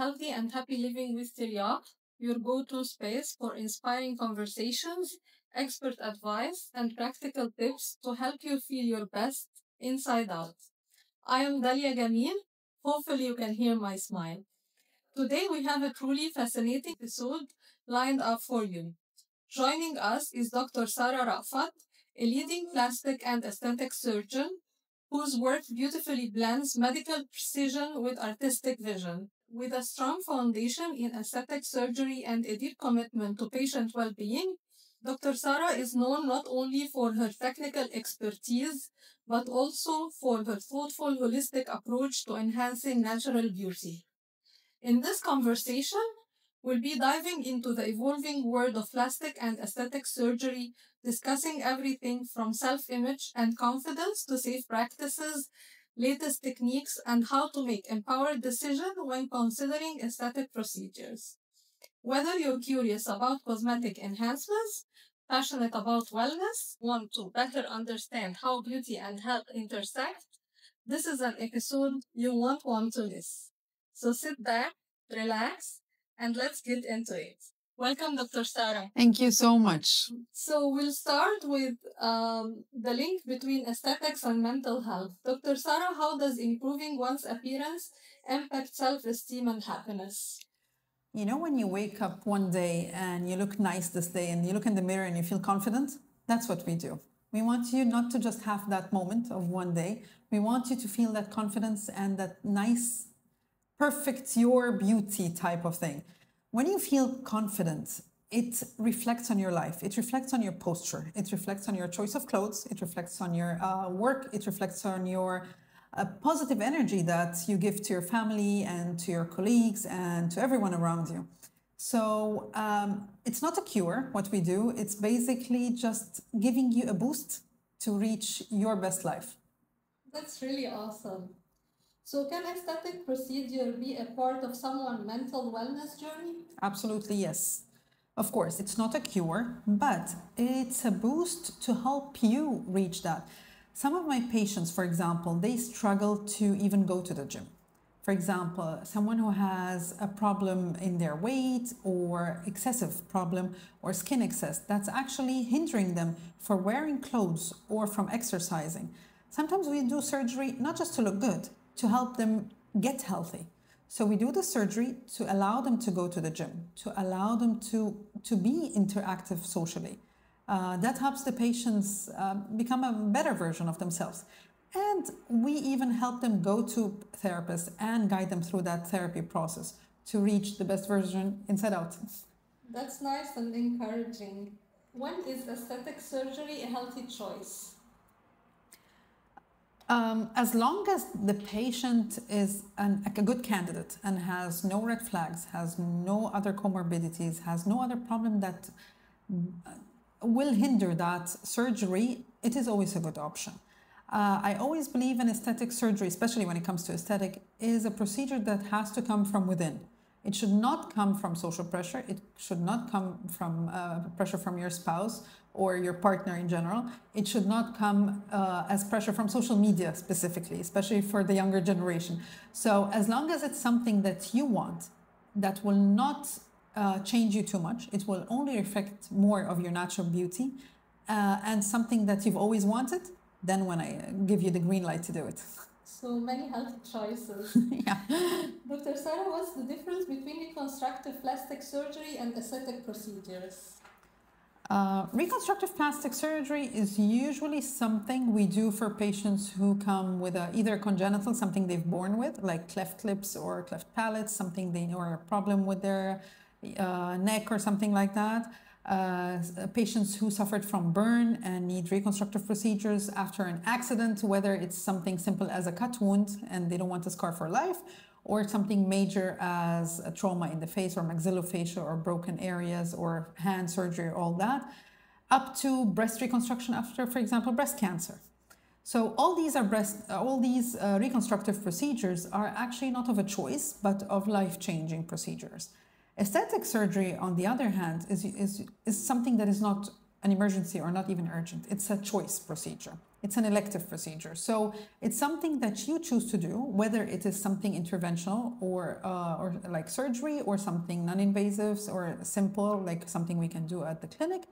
Healthy and Happy Living with Tiryaq, your go-to space for inspiring conversations, expert advice, and practical tips to help you feel your best inside out. I am Dalia Gamil. Hopefully you can hear my smile. Today we have a truly fascinating episode lined up for you. Joining us is Dr. Sarah Raafat, a leading plastic and aesthetic surgeon whose work beautifully blends medical precision with artistic vision. With a strong foundation in aesthetic surgery and a deep commitment to patient well being, Dr. Sarah is known not only for her technical expertise, but also for her thoughtful, holistic approach to enhancing natural beauty. In this conversation, we'll be diving into the evolving world of plastic and aesthetic surgery, discussing everything from self-image and confidence to safe practices, latest techniques, and how to make empowered decisions when considering aesthetic procedures. Whether you're curious about cosmetic enhancements, passionate about wellness, want to better understand how beauty and health intersect, this is an episode you won't want to miss. So sit back, relax, and let's get into it. Welcome, Dr. Sarah. Thank you so much. So we'll start with the link between aesthetics and mental health. Dr. Sarah, how does improving one's appearance impact self-esteem and happiness? You know, when you wake up one day and you look nice this day and you look in the mirror and you feel confident, that's what we do. We want you not to just have that moment of one day. We want you to feel that confidence and that nice, perfect, your beauty type of thing. When you feel confident, it reflects on your life. It reflects on your posture. It reflects on your choice of clothes. It reflects on your work. It reflects on your positive energy that you give to your family and to your colleagues and to everyone around you. So it's not a cure, what we do. It's basically just giving you a boost to reach your best life. That's really awesome. So can aesthetic procedure be a part of someone's mental wellness journey? Absolutely, yes. Of course, it's not a cure, but it's a boost to help you reach that. Some of my patients, for example, they struggle to even go to the gym. For example, someone who has a problem in their weight or excessive problem or skin excess, that's actually hindering them for wearing clothes or from exercising. Sometimes we do surgery not just to look good, to help them get healthy. So we do the surgery to allow them to go to the gym, to allow them to be interactive socially. That helps the patients become a better version of themselves. And we even help them go to therapists and guide them through that therapy process to reach the best version inside out. That's nice and encouraging. When is aesthetic surgery a healthy choice? As long as the patient is a good candidate and has no red flags, has no other comorbidities, has no other problem that will hinder that surgery, it is always a good option. I always believe in aesthetic surgery, especially when it comes to aesthetic, is a procedure that has to come from within. It should not come from social pressure. It should not come from pressure from your spouse or your partner in general. It should not come as pressure from social media specifically, especially for the younger generation. So as long as it's something that you want, that will not change you too much, it will only reflect more of your natural beauty and something that you've always wanted, then when I give you the green light to do it. So many healthy choices. Yeah. Dr. Sarah, what's the difference between reconstructive plastic surgery and aesthetic procedures? Reconstructive plastic surgery is usually something we do for patients who come with either congenital, something they've born with, like cleft lips or cleft palates, something they know, or a problem with their neck or something like that. Patients who suffered from burn and need reconstructive procedures after an accident, whether it's something simple as a cut wound and they don't want a scar for life, or something major as a trauma in the face or maxillofacial or broken areas or hand surgery, all that, up to breast reconstruction after, for example, breast cancer. So all these reconstructive procedures are actually not of a choice, but of life-changing procedures. Aesthetic surgery, on the other hand, is something that is not an emergency or not even urgent. It's a choice procedure. It's an elective procedure. So it's something that you choose to do, whether it is something interventional or like surgery, or something non-invasive or simple, like something we can do at the clinic.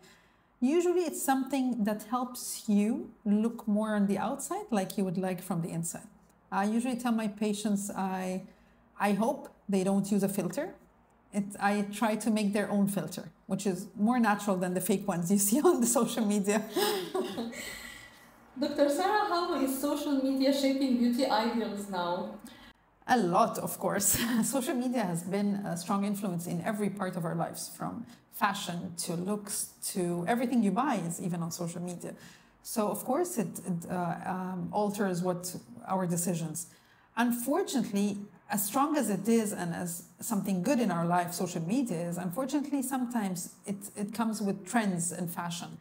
Usually it's something that helps you look more on the outside like you would like from the inside. I usually tell my patients I hope they don't use a filter. I try to make their own filter, which is more natural than the fake ones you see on the social media. Dr. Sarah, how is social media shaping beauty ideals now? A lot, of course. Social media has been a strong influence in every part of our lives, from fashion to looks to everything you buy is even on social media. So, of course, it alters what our decisions. Unfortunately, as strong as it is and as something good in our life, social media is, unfortunately, sometimes it comes with trends in fashion.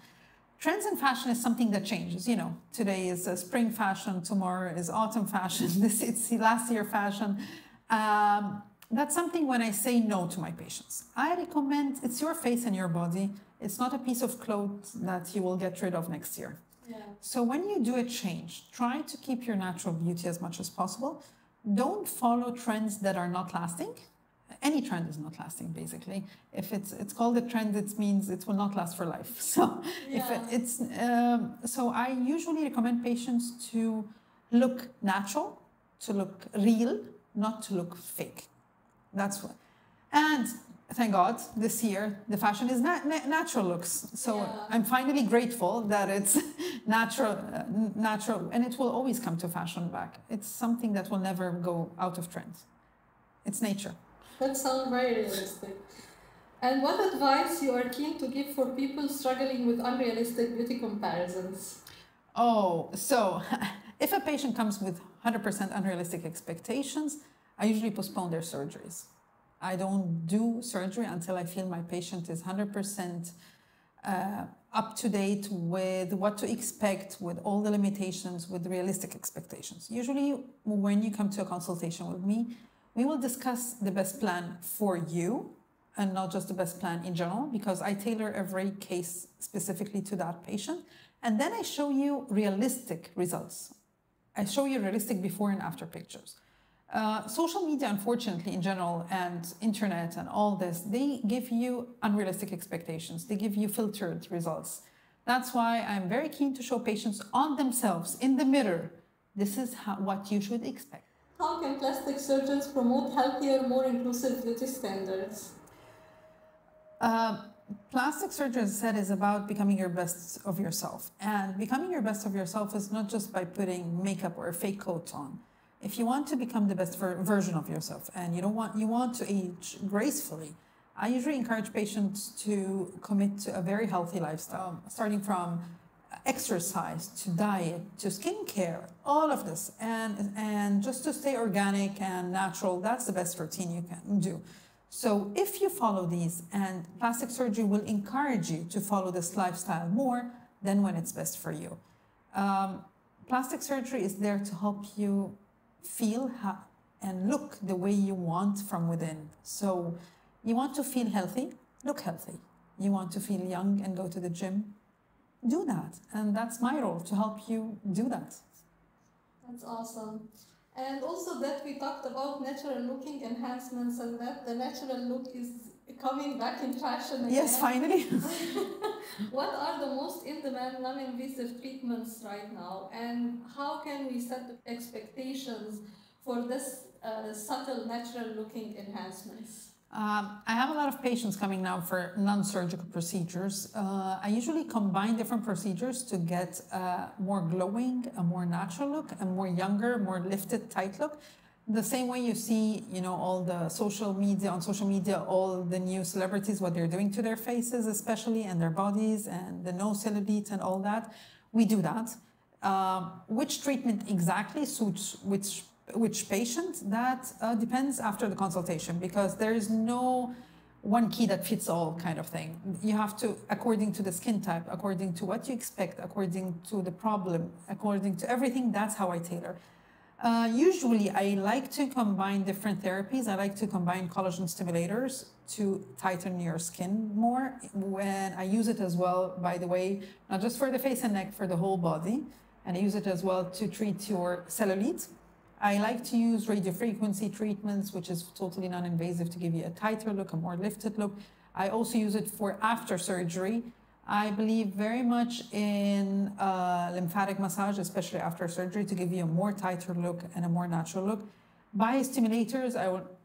Trends in fashion is something that changes. You know, today is spring fashion, tomorrow is autumn fashion, it's last year fashion. That's something when I say no to my patients. I recommend, it's your face and your body. It's not a piece of clothes that you will get rid of next year. Yeah. So when you do a change, try to keep your natural beauty as much as possible. Don't follow trends that are not lasting. Any trend is not lasting, basically. If it's called a trend, it means it will not last for life. So so I usually recommend patients to look natural, to look real, not to look fake. That's what. And thank God, this year the fashion is natural looks. So I'm finally grateful that it's natural, and it will always come to fashion back. It's something that will never go out of trend. It's nature. That sounds very realistic. And what advice you are keen to give for people struggling with unrealistic beauty comparisons? Oh, so if a patient comes with 100% unrealistic expectations, I usually postpone their surgeries. I don't do surgery until I feel my patient is 100% up to date with what to expect, with all the limitations, with realistic expectations. Usually, when you come to a consultation with me, we will discuss the best plan for you and not just the best plan in general, because I tailor every case specifically to that patient. And then I show you realistic results. I show you realistic before and after pictures. Social media, unfortunately, in general, and internet and all this, they give you unrealistic expectations. They give you filtered results. That's why I'm very keen to show patients on themselves in the mirror. This is what you should expect. How can plastic surgeons promote healthier, more inclusive beauty standards? Plastic surgery, as I said, is about becoming your best of yourself. And becoming your best of yourself is not just by putting makeup or a fake coat on. If you want to become the best version of yourself and you want to age gracefully, I usually encourage patients to commit to a very healthy lifestyle, starting from exercise to diet to skincare, all of this, and just to stay organic and natural. That's the best routine you can do. So if you follow these, and plastic surgery will encourage you to follow this lifestyle more than when it's best for you. Plastic surgery is there to help you feel and look the way you want from within. So you want to feel healthy, look healthy. You want to feel young and go to the gym, do that. And that's my role, to help you do that. That's awesome. And also that we talked about natural looking enhancements, and that the natural look is coming back in fashion again. Yes, finally. What are the most in-demand non-invasive treatments right now, and how can we set expectations for this subtle natural looking enhancements? I have a lot of patients coming now for non-surgical procedures. I usually combine different procedures to get a more glowing, a more natural look, a more younger, more lifted, tight look. The same way you see, all the on social media, all the new celebrities, what they're doing to their faces, especially, and their bodies, and the nose cellulite and all that. We do that. Which treatment exactly suits which patient, that depends after the consultation, because there is no one key that fits all kind of thing. You have to, according to the skin type, according to what you expect, according to the problem, according to everything, that's how I tailor. Usually I like to combine different therapies. I like to combine collagen stimulators to tighten your skin more. When I use it as well, by the way, not just for the face and neck, for the whole body, and I use it as well to treat your cellulite. I like to use radiofrequency treatments, which is totally non-invasive, to give you a tighter look, a more lifted look. I also use it for after surgery. I believe very much in lymphatic massage, especially after surgery, to give you a more tighter look and a more natural look. Biostimulators,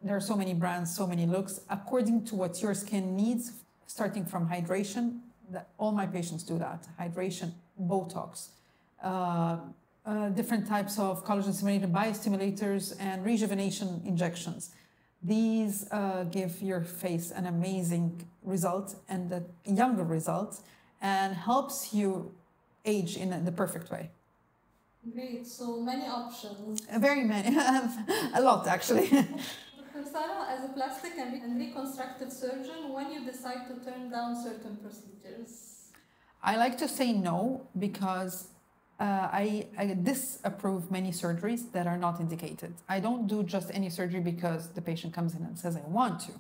there are so many brands, so many looks, according to what your skin needs, starting from hydration. All my patients do that. Hydration, Botox, different types of collagen stimulator biostimulators, and rejuvenation injections. These give your face an amazing result and a younger result, and helps you age in the perfect way. Great, so many options. Very many, a lot actually. Dr. Sarah, as a plastic and reconstructive surgeon, when you decide to turn down certain procedures? I like to say no, because I disapprove many surgeries that are not indicated. I don't do just any surgery because the patient comes in and says, I want to.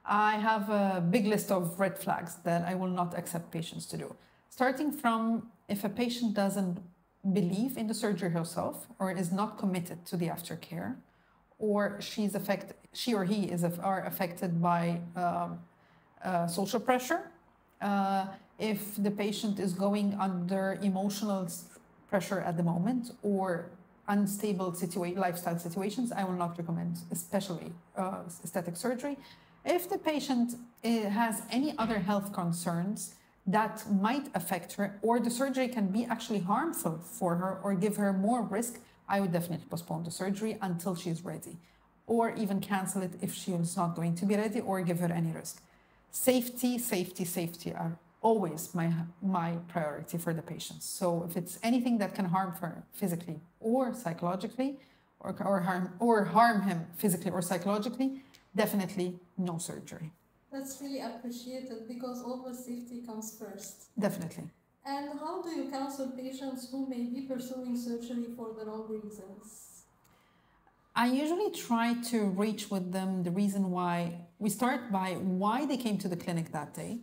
I have a big list of red flags that I will not accept patients to do. Starting from, if a patient doesn't believe in the surgery herself, or is not committed to the aftercare, or she or he are affected by social pressure. If the patient is going under emotional pressure at the moment, or unstable lifestyle situations, I will not recommend, especially aesthetic surgery. If the patient has any other health concerns that might affect her, or the surgery can be actually harmful for her or give her more risk, I would definitely postpone the surgery until she's ready, or even cancel it if she is not going to be ready, or give her any risk. Safety, safety, safety are always my priority for the patients. So if it's anything that can harm her physically or psychologically, or harm him physically or psychologically, definitely no surgery. That's really appreciated, because always safety comes first. Definitely. And how do you counsel patients who may be pursuing surgery for the wrong reasons? I usually try to reach with them the reason why. We start by why they came to the clinic that day.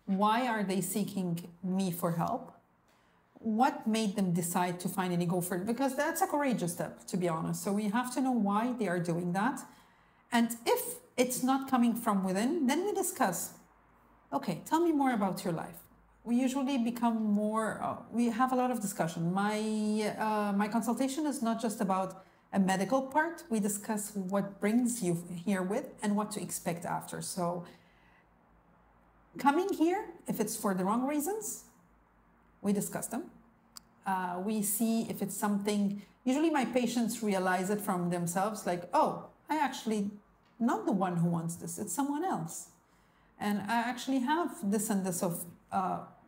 Why are they seeking me for help? What made them decide to finally go for it? Because that's a courageous step, to be honest. So we have to know why they are doing that. And if it's not coming from within, then we discuss, okay, tell me more about your life. We usually become more, we have a lot of discussion. My consultation is not just about a medical part. We discuss what brings you here with and what to expect after. So coming here, if it's for the wrong reasons, we discuss them. We see if it's something, usually my patients realize it from themselves, like, oh, I actually not the one who wants this, it's someone else. And I actually have this and this of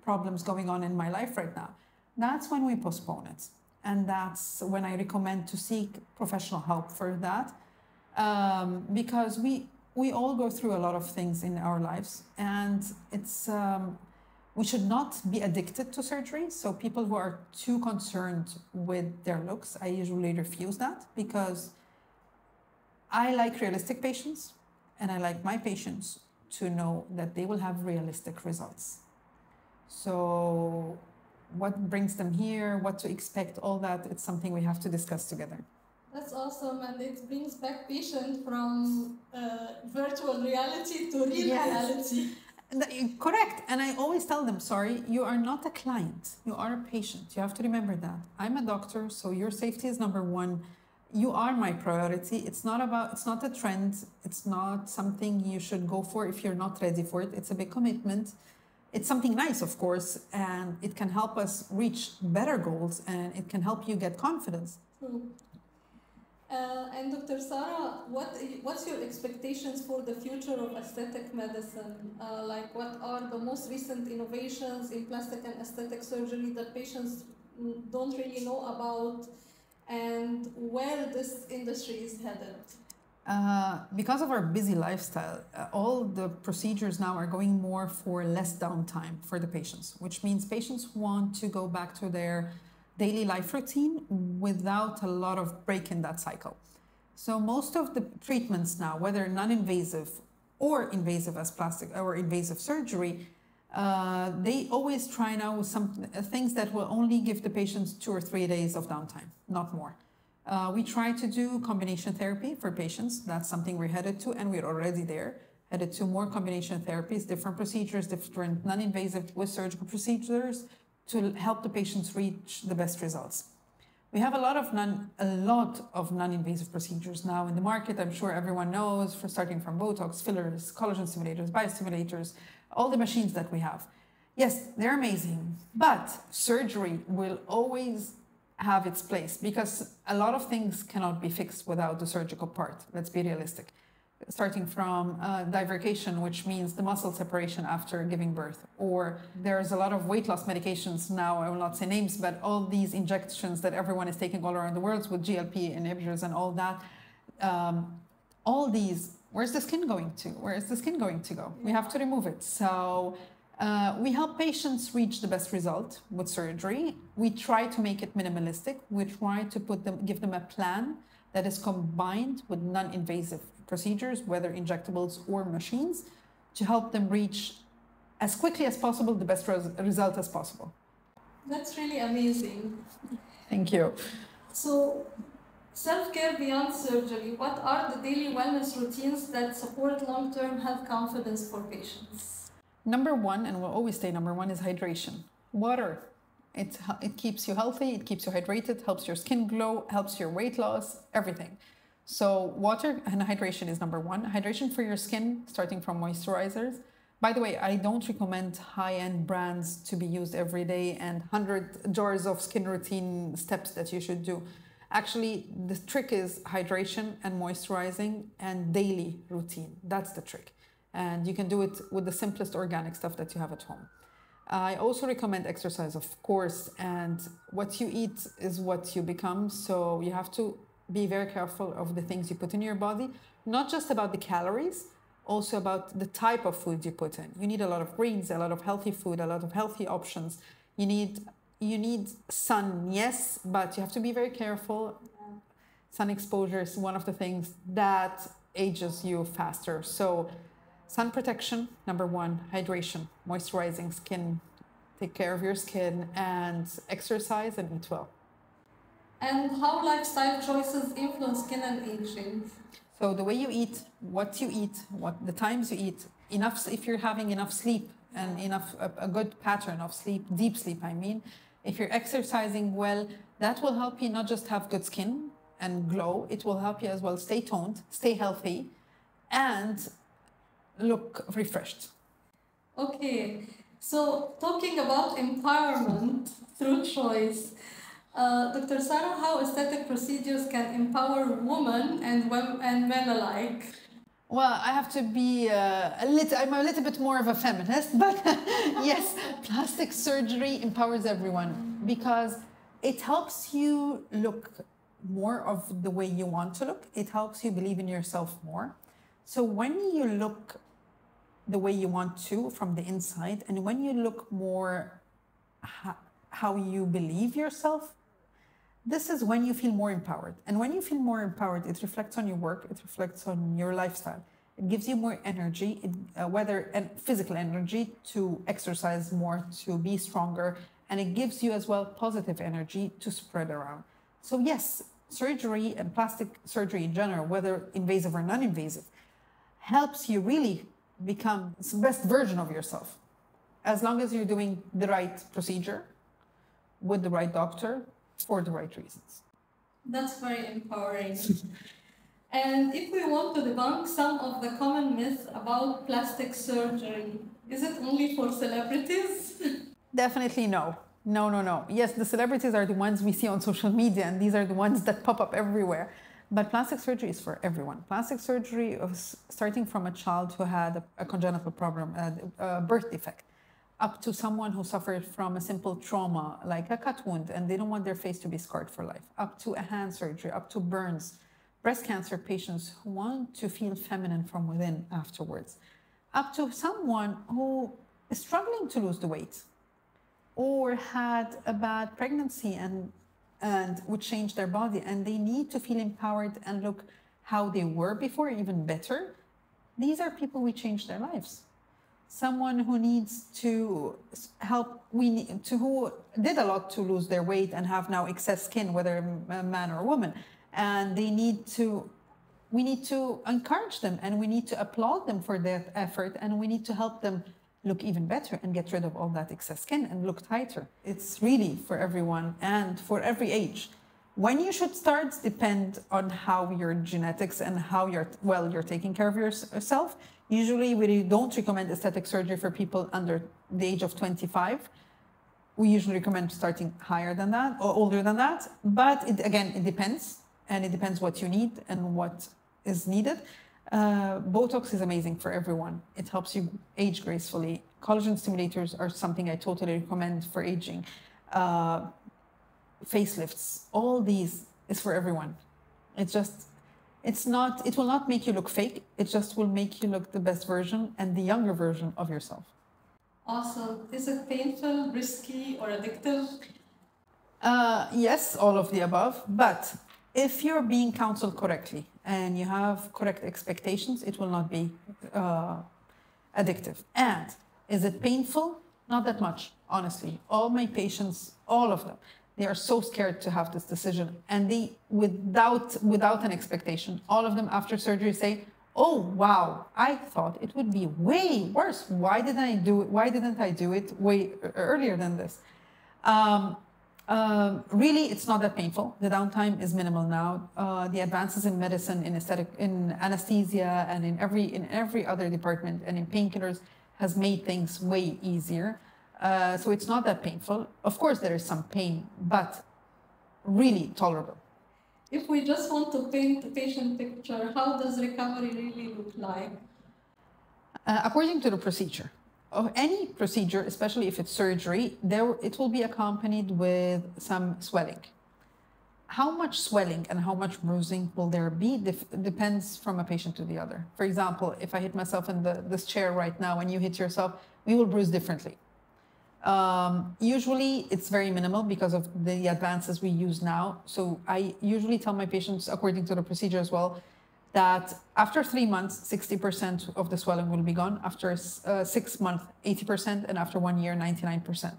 problems going on in my life right now. That's when we postpone it. And that's when I recommend to seek professional help for that. Because we all go through a lot of things in our lives, and it's we should not be addicted to surgery. So people who are too concerned with their looks, I usually refuse that, because I like realistic patients, and I like my patients to know that they will have realistic results. So what brings them here, what to expect, all that, it's something we have to discuss together. That's awesome, and it brings back patient from virtual reality to real reality. Correct. And I always tell them, sorry, you are not a client, you are a patient. You have to remember that. I'm a doctor, so your safety is number one. You are my priority. It's not a trend. It's not something you should go for if you're not ready for it. It's a big commitment. It's something nice, of course, and it can help us reach better goals, and it can help you get confidence. True. And Dr. Sarah, what's your expectations for the future of aesthetic medicine? Like, what are the most recent innovations in plastic and aesthetic surgery that patients don't really know about, and where this industry is headed? Because of our busy lifestyle, all the procedures now are going more for less downtime for the patients, which means patients want to go back to their daily life routine without a lot of break in that cycle. So most of the treatments now, whether non-invasive or invasive as plastic or invasive surgery, they always try now some things that will only give the patients 2 or 3 days of downtime, not more. We try to do combination therapy for patients. That's something we're headed to, and we're already there. Headed to more combination therapies, different procedures, different non-invasive with surgical procedures to help the patients reach the best results. We have a lot of non-invasive procedures now in the market. I'm sure everyone knows, for starting from Botox, fillers, collagen stimulators, biostimulators, all the machines that we have. Yes, they're amazing, but surgery will always have its place because a lot of things cannot be fixed without the surgical part. Let's be realistic. Starting from divergation, which means the muscle separation after giving birth, or there's a lot of weight loss medications now. I will not say names, but all these injections that everyone is taking all around the world with GLP inhibitors and all that. All these, where's the skin going to? Where is the skin going to go? We have to remove it. So we help patients reach the best result with surgery. We try to make it minimalistic. We try to give them a plan that is combined with non-invasive procedures, whether injectables or machines, to help them reach as quickly as possible the best result as possible. That's really amazing. Thank you. So, self-care beyond surgery, what are the daily wellness routines that support long-term health confidence for patients? Number one, and will always stay number one, is hydration. Water. It keeps you healthy, it keeps you hydrated, helps your skin glow, helps your weight loss, everything. So water and hydration is number one. Hydration for your skin, starting from moisturizers. By the way, I don't recommend high-end brands to be used every day and 100 jars of skin routine steps that you should do. Actually, the trick is hydration and moisturizing and daily routine. That's the trick. And you can do it with the simplest organic stuff that you have at home. I also recommend exercise, of course, and what you eat is what you become. So you have to be very careful of the things you put in your body, not just about the calories, also about the type of food you put in. You need a lot of greens, a lot of healthy food, a lot of healthy options. You need sun, yes, but you have to be very careful. Sun exposure is one of the things that ages you faster. So sun protection, number one, hydration, moisturizing skin, take care of your skin, and exercise and eat well. And how lifestyle choices influence skin and aging? So the way you eat, what the times you eat, enough, if you're having enough sleep and a good pattern of sleep, deep sleep, I mean, if you're exercising well, that will help you not just have good skin and glow, it will help you as well stay toned, stay healthy, and look refreshed. Okay, so talking about empowerment through choice, Dr. Sarah, how aesthetic procedures can empower women and men alike? Well, I have to be I'm a little bit more of a feminist, but yes, plastic surgery empowers everyone because it helps you look more of the way you want to look. It helps you believe in yourself more. So when you look the way you want to from the inside, and when you look more how you believe yourself, this is when you feel more empowered. And when you feel more empowered, it reflects on your work, it reflects on your lifestyle. It gives you more energy, physical energy to exercise more, to be stronger, and it gives you as well positive energy to spread around. So yes, surgery and plastic surgery in general, whether invasive or non-invasive, helps you really become the best version of yourself. As long as you're doing the right procedure with the right doctor, for the right reasons. That's very empowering. And if we want to debunk some of the common myths about plastic surgery, is it only for celebrities? Definitely no. No. Yes, the celebrities are the ones we see on social media, and these are the ones that pop up everywhere. But plastic surgery is for everyone. Plastic surgery is starting from a child who had a congenital problem, a birth defect, up to someone who suffered from a simple trauma like a cut wound and they don't want their face to be scarred for life, up to a hand surgery, up to burns, breast cancer patients who want to feel feminine from within afterwards, up to someone who is struggling to lose the weight or had a bad pregnancy and would change their body and they need to feel empowered and look how they were before, even better. these are people we change their lives. Someone who needs to help, who did a lot to lose their weight and have now excess skin, whether a man or a woman, and we need to encourage them and we need to applaud them for their effort, and we need to help them look even better and get rid of all that excess skin and look tighter. It's really for everyone and for every age. When you should start depend on how your genetics and how you're taking care of yourself. Usually we don't recommend aesthetic surgery for people under the age of 25. We usually recommend starting higher than that or older than that. But it depends, and it depends what you need and what is needed. Botox is amazing for everyone. It helps you age gracefully. Collagen stimulators are something I totally recommend for aging. Facelifts, all these is for everyone. It will not make you look fake. It just will make you look the best version and the younger version of yourself. Awesome. Is it painful, risky, or addictive? Yes, all of the above. But if you're being counseled correctly and you have correct expectations, it will not be addictive. And is it painful? Not that much, honestly. All my patients, all of them, they are so scared to have this decision, and they, without an expectation, all of them after surgery say, "Oh wow, I thought it would be way worse. Why didn't I do it way earlier than this?" Really, it's not that painful. The downtime is minimal now. The advances in medicine, in anesthesia, and in every other department, and in painkillers, has made things way easier. So it's not that painful. Of course, there is some pain, but really tolerable. If we just want to paint the patient picture, how does recovery really look like? According to the procedure, of any procedure, especially if it's surgery, it will be accompanied with some swelling. How much swelling and how much bruising will there be depends from a patient to the other. For example, if I hit myself in this chair right now and you hit yourself, we will bruise differently. Usually it's very minimal because of the advances we use now. So I usually tell my patients, according to the procedure as well, that after 3 months, 60% of the swelling will be gone. After 6 months, 80%, and after 1 year, 99%.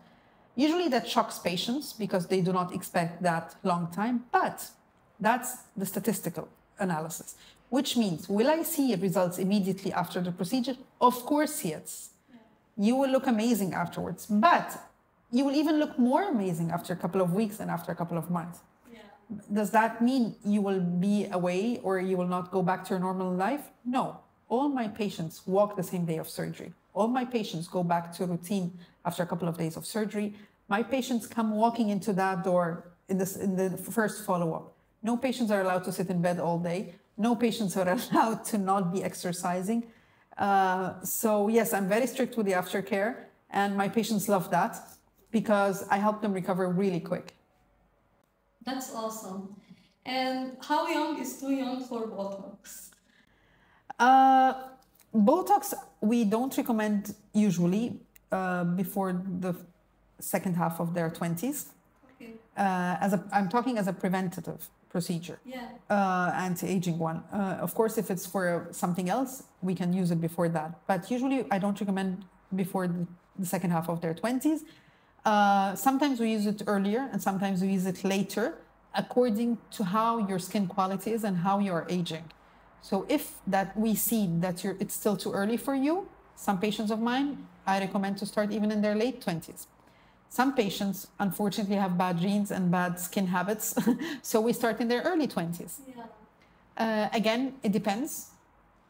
Usually that shocks patients because they do not expect that long time, but that's the statistical analysis, which means, will I see results immediately after the procedure? Of course, yes. You will look amazing afterwards, but you will even look more amazing after a couple of weeks and after a couple of months. Yeah. Does that mean you will be away or you will not go back to your normal life? No. All my patients walk the same day of surgery. All my patients go back to routine after a couple of days of surgery. My patients come walking into that door in the first follow-up. No patients are allowed to sit in bed all day. No patients are allowed to not be exercising. So yes, I'm very strict with the aftercare, and my patients love that because I help them recover really quick. That's awesome. And how young is too young for Botox? Botox, we don't recommend usually before the second half of their 20s. Okay. I'm talking as a preventative procedure. Yeah. Anti-aging one. Of course, if it's for something else, we can use it before that. But usually I don't recommend before the second half of their 20s. Sometimes we use it earlier and sometimes we use it later according to how your skin quality is and how you're aging. So if that we see that it's still too early for you, some patients of mine, I recommend to start even in their late 20s. Some patients, unfortunately, have bad genes and bad skin habits, so we start in their early 20s. Yeah. Again, it depends.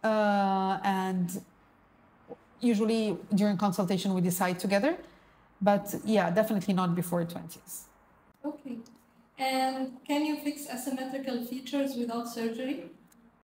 And usually during consultation, we decide together. But yeah, definitely not before 20s. Okay. And can you fix asymmetrical features without surgery?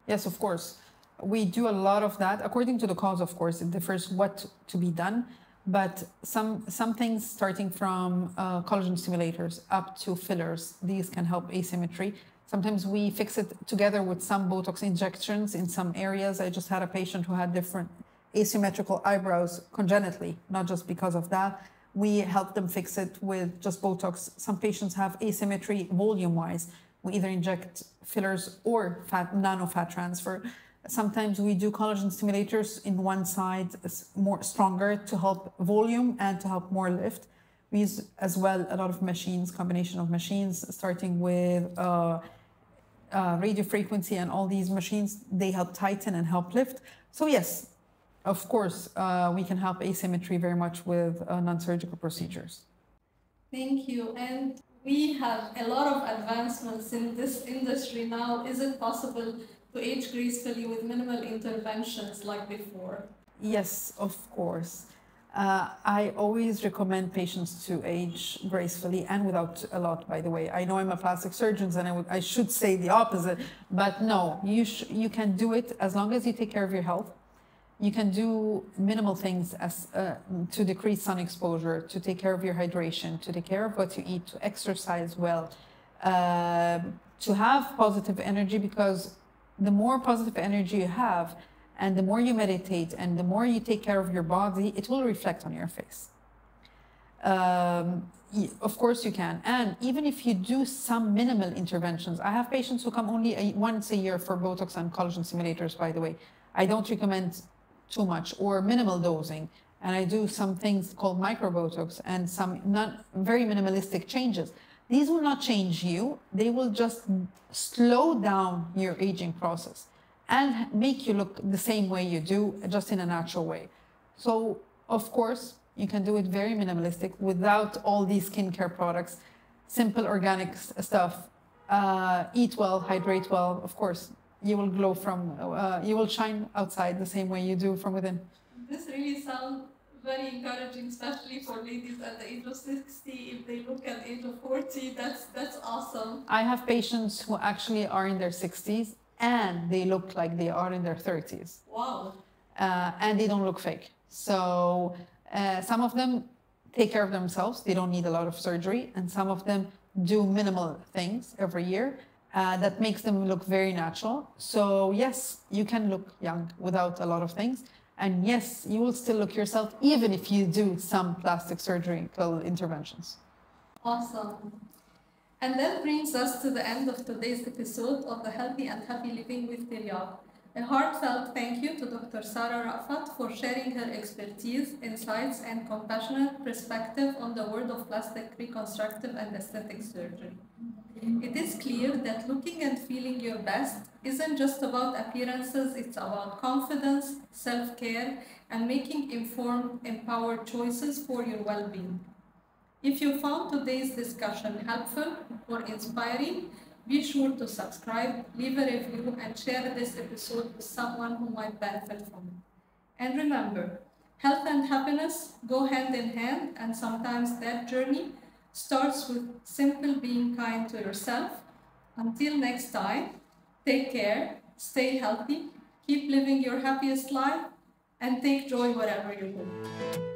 Yes, of course. We do a lot of that. According to the cause, of course, it differs what to be done. But some things, starting from collagen stimulators up to fillers, these can help asymmetry. Sometimes we fix it together with some Botox injections in some areas. I just had a patient who had different asymmetrical eyebrows congenitally, not just because of that. We help them fix it with just Botox. Some patients have asymmetry volume-wise. We either inject fillers or nano fat transfer. Sometimes we do collagen stimulators in one side, more stronger to help volume and to help more lift. We use as well a lot of machines, combination of machines, starting with radio frequency and all these machines. They help tighten and help lift. So yes, of course, we can help asymmetry very much with non-surgical procedures. Thank you. And we have a lot of advancements in this industry now. Is it possible to age gracefully with minimal interventions like before? Yes, of course. I always recommend patients to age gracefully and without a lot, by the way. I know I'm a plastic surgeon and I should say the opposite, but no, you can do it as long as you take care of your health. You can do minimal things as to decrease sun exposure, to take care of your hydration, to take care of what you eat, to exercise well, to have positive energy, because the more positive energy you have, and the more you meditate and the more you take care of your body, it will reflect on your face. Of course you can. And even if you do some minimal interventions, I have patients who come only once a year for Botox and collagen stimulators, by the way. I don't recommend too much or minimal dosing. And I do some things called micro Botox and some not very minimalistic changes. These will not change you. They will just slow down your aging process and make you look the same way you do, just in a natural way. So, of course, you can do it very minimalistic without all these skincare products, simple organic stuff. Eat well, hydrate well. Of course, you will glow from, you will shine outside the same way you do from within. This really sounds very encouraging, especially for ladies at the age of 60. If they look at the age of 40, that's awesome. I have patients who actually are in their 60s and they look like they are in their 30s. Wow. And they don't look fake. So some of them take care of themselves. They don't need a lot of surgery. And some of them do minimal things every year that makes them look very natural. So yes, you can look young without a lot of things. And yes, you will still look yourself even if you do some plastic surgical interventions. Awesome. And that brings us to the end of today's episode of the Healthy and Happy Living with Tiryaq. A heartfelt thank you to Dr. Sarah Raafat for sharing her expertise, insights, and compassionate perspective on the world of plastic reconstructive and aesthetic surgery. It is clear that looking and feeling your best isn't just about appearances, it's about confidence, self-care, and making informed, empowered choices for your well-being. If you found today's discussion helpful or inspiring, be sure to subscribe, leave a review, and share this episode with someone who might benefit from it. And remember, health and happiness go hand in hand, and sometimes that journey starts with simple being kind to yourself. Until next time, take care, stay healthy, keep living your happiest life, and take joy wherever you go.